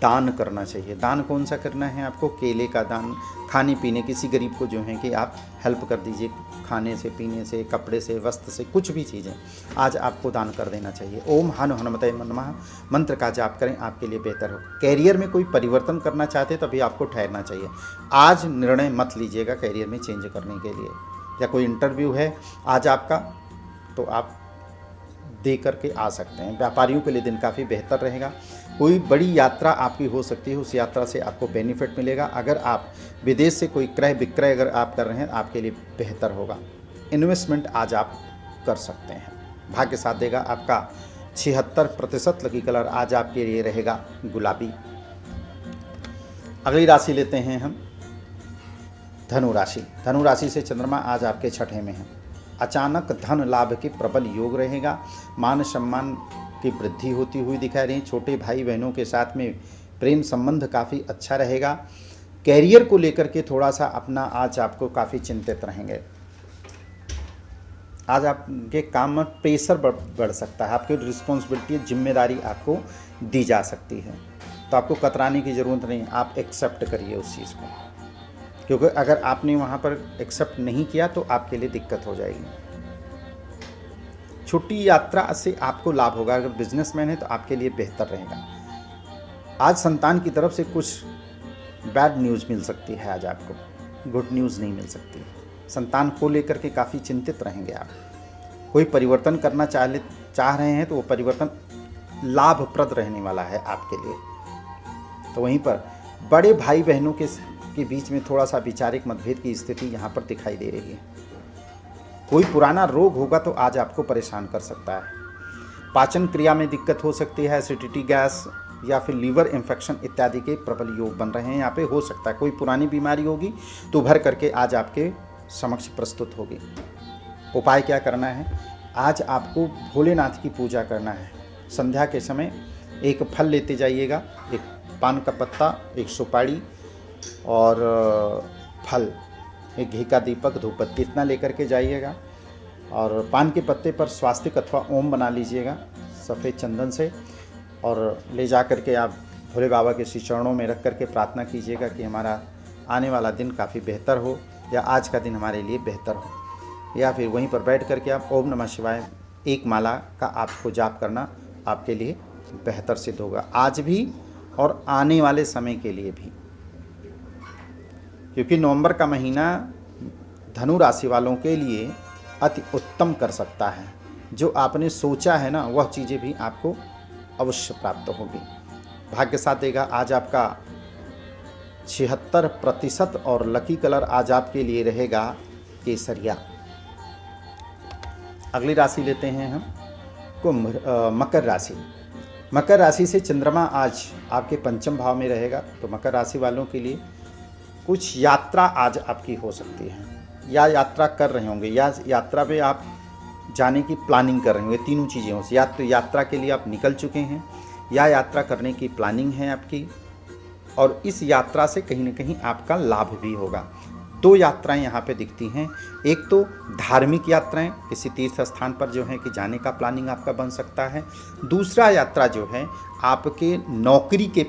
दान करना चाहिए। दान कौन सा करना है आपको? केले का दान, खाने पीने, किसी गरीब को जो है कि आप हेल्प कर दीजिए, खाने से, पीने से, कपड़े से, वस्त्र से, कुछ भी चीज़ें आज आपको दान कर देना चाहिए। ओम हनुमते नमः मंत्र का जाप करें, आपके लिए बेहतर हो। कैरियर में कोई परिवर्तन करना चाहते तभी आपको ठहरना चाहिए। आज निर्णय मत लीजिएगा कैरियर में चेंज करने के लिए, या कोई इंटरव्यू है आज आपका तो आप दे करके आ सकते हैं। व्यापारियों के लिए दिन काफ़ी बेहतर रहेगा। कोई बड़ी यात्रा आपकी हो सकती है, उस यात्रा से आपको बेनिफिट मिलेगा। अगर आप विदेश से कोई क्रय विक्रय अगर आप कर रहे हैं आपके लिए बेहतर होगा। इन्वेस्टमेंट आज आप कर सकते हैं। भाग्य साथ देगा आपका 76%। लकी कलर आज आपके लिए रहेगा गुलाबी। अगली राशि लेते हैं हम धनु राशि। धनु राशि से चंद्रमा आज आपके 6ठे में है। अचानक धन लाभ के प्रबल योग रहेगा। मान सम्मान की वृद्धि होती हुई दिखाई रही। छोटे भाई बहनों के साथ में प्रेम संबंध काफ़ी अच्छा रहेगा। कैरियर को लेकर के थोड़ा सा अपना आज आपको काफ़ी चिंतित रहेंगे। आज आपके काम में प्रेशर बढ़ सकता है, आपकी रिस्पॉन्सिबिलिटी जिम्मेदारी आपको दी जा सकती है, तो आपको कतराने की ज़रूरत नहीं, आप एक्सेप्ट करिए उस चीज़ को, क्योंकि अगर आपने वहाँ पर एक्सेप्ट नहीं किया तो आपके लिए दिक्कत हो जाएगी। छोटी यात्रा से आपको लाभ होगा, अगर बिजनेसमैन है तो आपके लिए बेहतर रहेगा। आज संतान की तरफ से कुछ बैड न्यूज़ मिल सकती है, आज आपको गुड न्यूज़ नहीं मिल सकती। संतान को लेकर के काफ़ी चिंतित रहेंगे आप। कोई परिवर्तन करना चाह रहे हैं तो वो परिवर्तन लाभप्रद रहने वाला है आपके लिए। तो वहीं पर बड़े भाई बहनों के बीच में थोड़ा सा वैचारिक मतभेद की स्थिति यहाँ पर दिखाई दे रही है। कोई पुराना रोग होगा तो आज आपको परेशान कर सकता है। पाचन क्रिया में दिक्कत हो सकती है, एसिडिटी, गैस या फिर लीवर इन्फेक्शन इत्यादि के प्रबल योग बन रहे हैं यहाँ पे, हो सकता है कोई पुरानी बीमारी होगी तो उभर करके आज आपके समक्ष प्रस्तुत होगी। उपाय क्या करना है, आज आपको भोलेनाथ की पूजा करना है। संध्या के समय एक फल लेते जाइएगा, एक पान का पत्ता, एक सुपारी और फल, एक घी का दीपक, धूपबत्ती, इतना लेकर के जाइएगा और पान के पत्ते पर स्वास्तिक अथवा ओम बना लीजिएगा सफ़ेद चंदन से, और ले जा कर के आप भोले बाबा के श्री चरणों में रख करके प्रार्थना कीजिएगा कि हमारा आने वाला दिन काफ़ी बेहतर हो, या आज का दिन हमारे लिए बेहतर हो। या फिर वहीं पर बैठ करके आप ओम नमः शिवाय एक माला का आपको जाप करना आपके लिए बेहतर सिद्ध होगा, आज भी और आने वाले समय के लिए भी। क्योंकि नवंबर का महीना धनु राशि वालों के लिए अति उत्तम कर सकता है। जो आपने सोचा है ना, वह चीज़ें भी आपको अवश्य प्राप्त होगी। भाग्य साथ देगा आज आपका 76% और लकी कलर आज आपके लिए रहेगा केसरिया। अगली राशि लेते हैं हम मकर राशि। मकर राशि से चंद्रमा आज आपके पंचम भाव में रहेगा, तो मकर राशि वालों के लिए कुछ यात्रा आज आपकी हो सकती है, या यात्रा कर रहे होंगे, या यात्रा पे आप जाने की प्लानिंग कर रहे होंगे। तीनों चीज़ें हो, या तो यात्रा के लिए आप निकल चुके हैं, या यात्रा करने की प्लानिंग है आपकी, और इस यात्रा से कहीं ना कहीं आपका लाभ भी होगा। दो यात्राएं यहाँ पे दिखती हैं, एक तो धार्मिक यात्राएं, किसी तीर्थ स्थान पर जो है कि जाने का प्लानिंग आपका बन सकता है। दूसरा यात्रा जो है आपके नौकरी के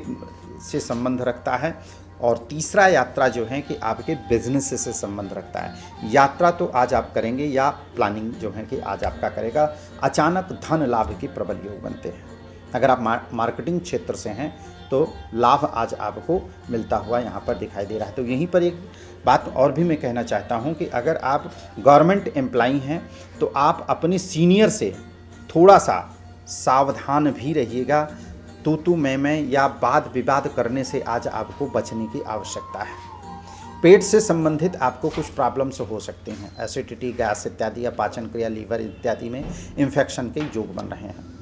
से संबंध रखता है, और तीसरा यात्रा जो है कि आपके बिजनेस से संबंध रखता है। यात्रा तो आज आप करेंगे, या प्लानिंग जो है कि आज आपका करेगा। अचानक धन लाभ के प्रबल योग बनते हैं। अगर आप मार्केटिंग क्षेत्र से हैं तो लाभ आज आपको मिलता हुआ यहाँ पर दिखाई दे रहा है। तो यहीं पर एक बात और भी मैं कहना चाहता हूँ कि अगर आप गवर्नमेंट एम्प्लॉई हैं तो आप अपने सीनियर से थोड़ा सा सावधान भी रहिएगा। तू मैं या वाद विवाद करने से आज आपको बचने की आवश्यकता है। पेट से संबंधित आपको कुछ प्रॉब्लम्स हो सकते हैं, एसिडिटी, गैस इत्यादि, या पाचन क्रिया, लीवर इत्यादि में इन्फेक्शन के योग बन रहे हैं।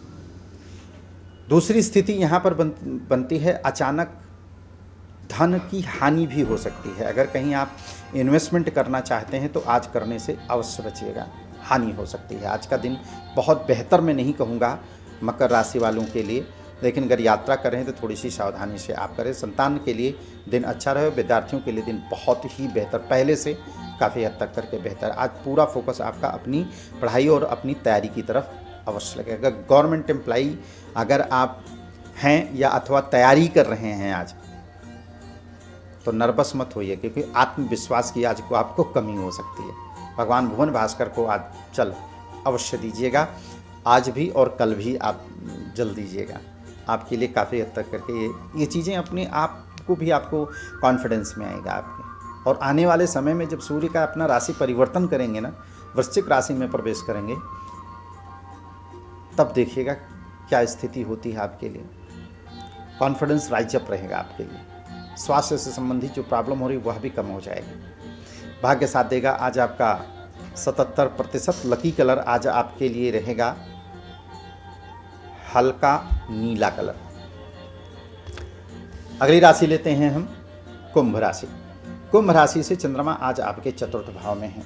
दूसरी स्थिति यहाँ पर बनती है, अचानक धन की हानि भी हो सकती है। अगर कहीं आप इन्वेस्टमेंट करना चाहते हैं तो आज करने से अवश्य बचिएगा, हानि हो सकती है। आज का दिन बहुत बेहतर मैं नहीं कहूँगा मकर राशि वालों के लिए, लेकिन अगर यात्रा करें तो थोड़ी सी सावधानी से आप करें। संतान के लिए दिन अच्छा रहे, विद्यार्थियों के लिए दिन बहुत ही बेहतर, पहले से काफ़ी हद तक करके बेहतर। आज पूरा फोकस आपका अपनी पढ़ाई और अपनी तैयारी की तरफ अवश्य लगेगा। गवर्नमेंट एम्प्लॉई अगर आप हैं या अथवा तैयारी कर रहे हैं आज, तो नर्वस मत होइए, क्योंकि आत्मविश्वास की आज को आपको कमी हो सकती है। भगवान भुवन भास्कर को आज चल अवश्य दीजिएगा, आज भी और कल भी आप जल दीजिएगा। आपके लिए काफ़ी हद तक करके ये चीज़ें अपने आप को भी आपको कॉन्फिडेंस में आएगा आपके। और आने वाले समय में जब सूर्य का अपना राशि परिवर्तन करेंगे ना, वृश्चिक राशि में प्रवेश करेंगे, तब देखिएगा क्या स्थिति होती है आपके लिए। कॉन्फिडेंस राइज अप रहेगा आपके लिए। स्वास्थ्य से संबंधित जो प्रॉब्लम हो रही वह भी कम हो जाएगी। भाग्य साथ देगा आज आपका 77%। लकी कलर आज आपके लिए रहेगा हल्का नीला कलर। अगली राशि लेते हैं हम कुंभ राशि। कुंभ राशि से चंद्रमा आज आपके चतुर्थ भाव में है।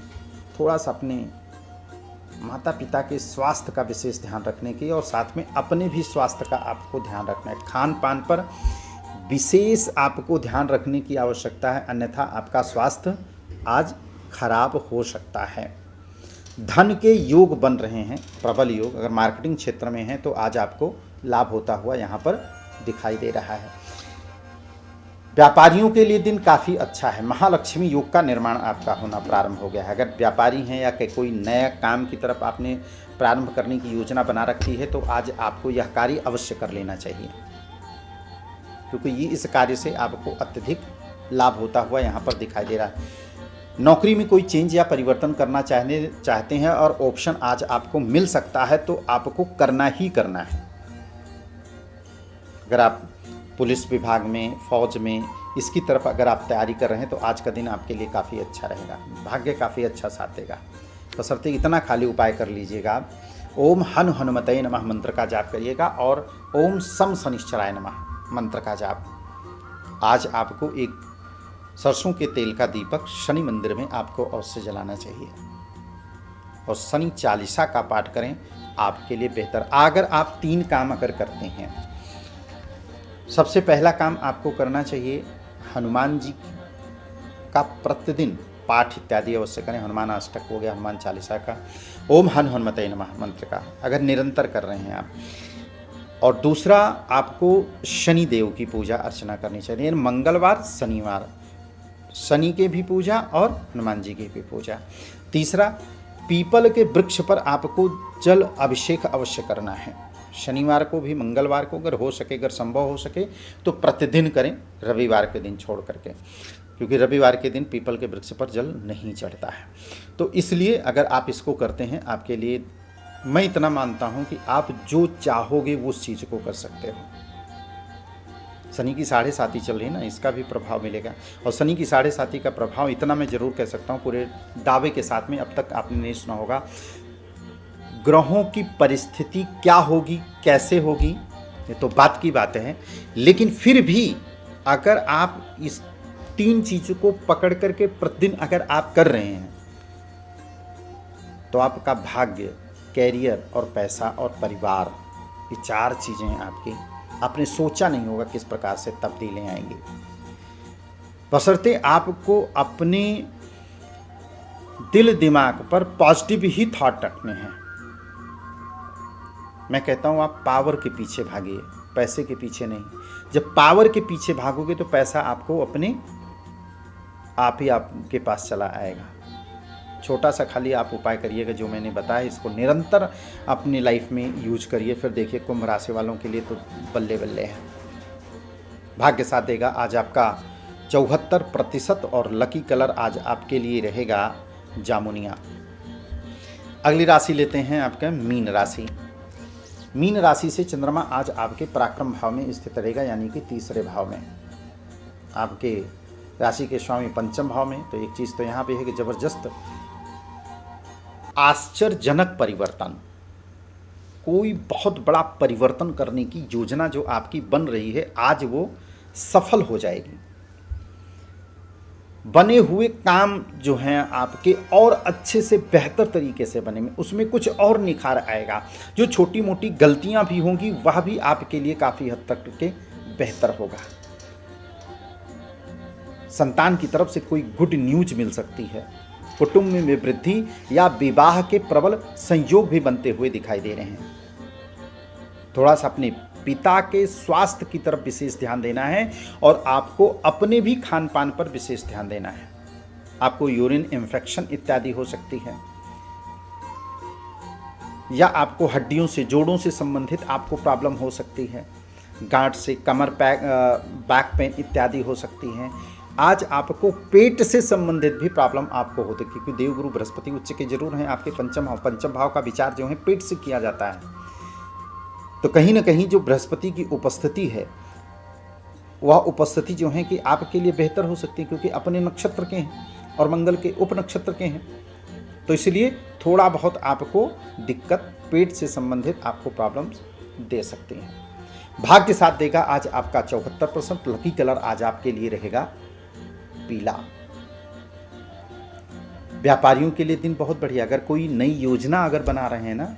थोड़ा सा अपने माता पिता के स्वास्थ्य का विशेष ध्यान रखने की, और साथ में अपने भी स्वास्थ्य का आपको ध्यान रखना है। खान पान पर विशेष आपको ध्यान रखने की आवश्यकता है, अन्यथा आपका स्वास्थ्य आज खराब हो सकता है। धन के योग बन रहे हैं, प्रबल योग। अगर मार्केटिंग क्षेत्र में हैं तो आज आपको लाभ होता हुआ यहाँ पर दिखाई दे रहा है। व्यापारियों के लिए दिन काफ़ी अच्छा है। महालक्ष्मी योग का निर्माण आपका होना प्रारंभ हो गया है। अगर व्यापारी हैं या कोई नया काम की तरफ आपने प्रारंभ करने की योजना बना रखी है तो आज आपको यह कार्य अवश्य कर लेना चाहिए, क्योंकि ये इस कार्य से आपको अत्यधिक लाभ होता हुआ यहाँ पर दिखाई दे रहा है। नौकरी में कोई चेंज या परिवर्तन करना चाहते हैं और ऑप्शन आज आपको मिल सकता है तो आपको करना ही करना है। अगर आप पुलिस विभाग में, फौज में, इसकी तरफ अगर आप तैयारी कर रहे हैं तो आज का दिन आपके लिए काफ़ी अच्छा रहेगा। भाग्य काफ़ी अच्छा साथ देगा। बशर्ते इतना खाली उपाय कर लीजिएगा, ओम हनु हनुमते नमः मंत्र का जाप करिएगा और ओम सम शनिश्चराय नमः मंत्र का जाप। आज आपको एक सरसों के तेल का दीपक शनि मंदिर में आपको अवश्य जलाना चाहिए और शनि चालीसा का पाठ करें, आपके लिए बेहतर। अगर आप 3 काम अगर करते हैं, सबसे पहला काम आपको करना चाहिए हनुमान जी का प्रतिदिन पाठ इत्यादि अवश्य करें। हनुमान अष्टक हो गया, हनुमान चालीसा का, ओम हनु हनुमते नमः मंत्र का अगर निरंतर कर रहे हैं आप। और दूसरा, आपको शनि देव की पूजा अर्चना करनी चाहिए। मंगलवार, शनिवार, शनि के भी पूजा और हनुमान जी की भी पूजा। तीसरा, पीपल के वृक्ष पर आपको जल अभिषेक अवश्य करना है। शनिवार को भी, मंगलवार को अगर हो सके, अगर संभव हो सके तो प्रतिदिन करें, रविवार के दिन छोड़ करके, क्योंकि रविवार के दिन पीपल के वृक्ष पर जल नहीं चढ़ता है। तो इसलिए अगर आप इसको करते हैं, आपके लिए मैं इतना मानता हूं कि आप जो चाहोगे वो उस चीज़ को कर सकते हो। शनि की 7.5 चल रही है ना, इसका भी प्रभाव मिलेगा। और शनि की 7.5 का प्रभाव इतना मैं ज़रूर कह सकता हूँ पूरे दावे के साथ में, अब तक आपने नहीं सुना होगा, ग्रहों की परिस्थिति क्या होगी, कैसे होगी, ये तो बात की बात है, लेकिन फिर भी अगर आप इस 3 चीज़ों को पकड़ करके प्रतिदिन अगर आप कर रहे हैं तो आपका भाग्य, कैरियर और पैसा और परिवार, ये 4 चीज़ें आपने सोचा नहीं होगा किस प्रकार से तब्दीलें आएंगी। बशर्ते आपको अपने दिल दिमाग पर पॉजिटिव ही थॉट रखने हैं। मैं कहता हूँ आप पावर के पीछे भागिए, पैसे के पीछे नहीं। जब पावर के पीछे भागोगे तो पैसा आपको अपने आप ही आपके पास चला आएगा। छोटा सा खाली आप उपाय करिएगा जो मैंने बताया, इसको निरंतर अपनी लाइफ में यूज करिए, फिर देखिए कुंभ राशि वालों के लिए तो बल्ले बल्ले है। भाग्य साथ देगा। आज आपका 74% और लकी कलर आज आपके लिए रहेगा जामुनिया। अगली राशि लेते हैं आपका मीन राशि। मीन राशि से चंद्रमा आज आपके पराक्रम भाव में स्थित रहेगा, यानी कि 3रे भाव में। आपके राशि के स्वामी 5म भाव में। तो एक चीज़ तो यहाँ पे है कि जबरदस्त आश्चर्यजनक परिवर्तन, कोई बहुत बड़ा परिवर्तन करने की योजना जो आपकी बन रही है आज वो सफल हो जाएगी। बने हुए काम जो हैं आपके और अच्छे से बेहतर तरीके से बनेंगे, उसमें कुछ और निखार आएगा। जो छोटी मोटी गलतियां भी होंगी वह भी आपके लिए काफ़ी हद तक के बेहतर होगा। संतान की तरफ से कोई गुड न्यूज मिल सकती है। कुटुंब में वृद्धि या विवाह के प्रबल संयोग भी बनते हुए दिखाई दे रहे हैं। थोड़ा सा अपने पिता के स्वास्थ्य की तरफ विशेष ध्यान देना है और आपको अपने भी खान पान पर विशेष ध्यान देना है। आपको यूरिन इन्फेक्शन इत्यादि हो सकती है, या आपको हड्डियों से, जोड़ों से संबंधित आपको प्रॉब्लम हो सकती है। गांठ से, कमर, बैक पेन इत्यादि हो सकती हैं। आज आपको पेट से संबंधित भी प्रॉब्लम आपको होती है, क्योंकि देवगुरु बृहस्पति उच्च के जरूर हैं आपके पंचम भाव का विचार जो है पेट से किया जाता है। तो कहीं ना कहीं जो बृहस्पति की उपस्थिति है वह उपस्थिति जो है कि आपके लिए बेहतर हो सकती है, क्योंकि अपने नक्षत्र के हैं और मंगल के उप नक्षत्र के हैं। तो इसलिए थोड़ा बहुत आपको दिक्कत पेट से संबंधित आपको प्रॉब्लम्स दे सकती हैं। भाग्य साथ देगा आज आपका 74%। लकी कलर आज आपके लिए रहेगा पीला। व्यापारियों के लिए दिन बहुत बढ़िया। अगर कोई नई योजना अगर बना रहे हैं ना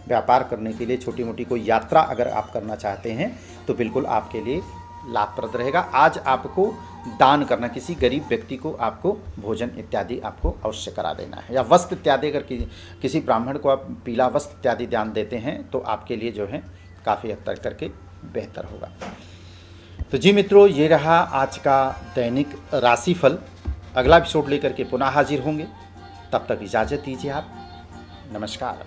व्यापार करने के लिए, छोटी मोटी कोई यात्रा अगर आप करना चाहते हैं तो बिल्कुल आपके लिए लाभप्रद रहेगा। आज आपको दान करना, किसी गरीब व्यक्ति को आपको भोजन इत्यादि आपको अवश्य करा देना है, या वस्त्र इत्यादि अगर किसी ब्राह्मण को आप पीला वस्त्र इत्यादि दान देते हैं तो आपके लिए जो है काफ़ी हद तक करके बेहतर होगा। तो जी मित्रों, ये रहा आज का दैनिक राशिफल। अगला एपिसोड लेकर के पुनः हाजिर होंगे, तब तक इजाज़त दीजिए आप। नमस्कार।